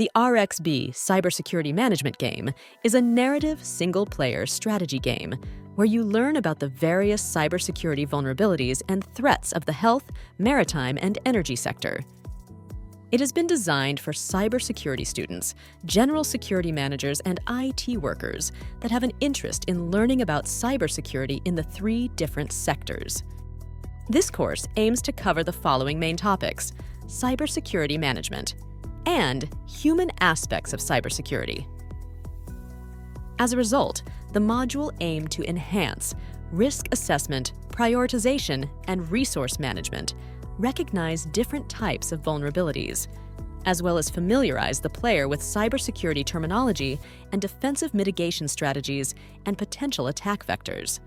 The RXB Cybersecurity Management game is a narrative single-player strategy game where you learn about the various cybersecurity vulnerabilities and threats of the health, maritime, and energy sector. It has been designed for cybersecurity students, general security managers, and IT workers that have an interest in learning about cybersecurity in the 3 different sectors. This course aims to cover the following main topics: cybersecurity management and human aspects of cybersecurity. As a result, the module aimed to enhance risk assessment, prioritization, and resource management, recognize different types of vulnerabilities, as well as familiarize the player with cybersecurity terminology and defensive mitigation strategies and potential attack vectors.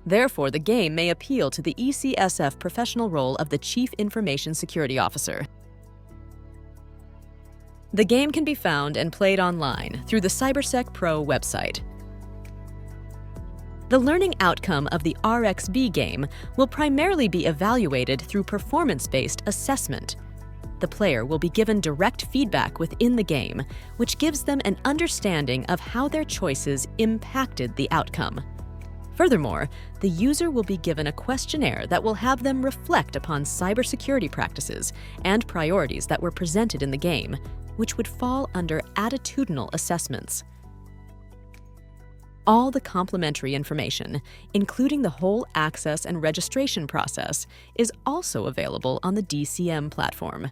Therefore, the game may appeal to the ECSF professional role of the Chief Information Security Officer. The game can be found and played online through the CyberSec Pro website. The learning outcome of the RXB game will primarily be evaluated through performance-based assessment. The player will be given direct feedback within the game, which gives them an understanding of how their choices impacted the outcome. Furthermore, the user will be given a questionnaire that will have them reflect upon cybersecurity practices and priorities that were presented in the game, which would fall under attitudinal assessments. All the complementary information, including the whole access and registration process, is also available on the DCM platform.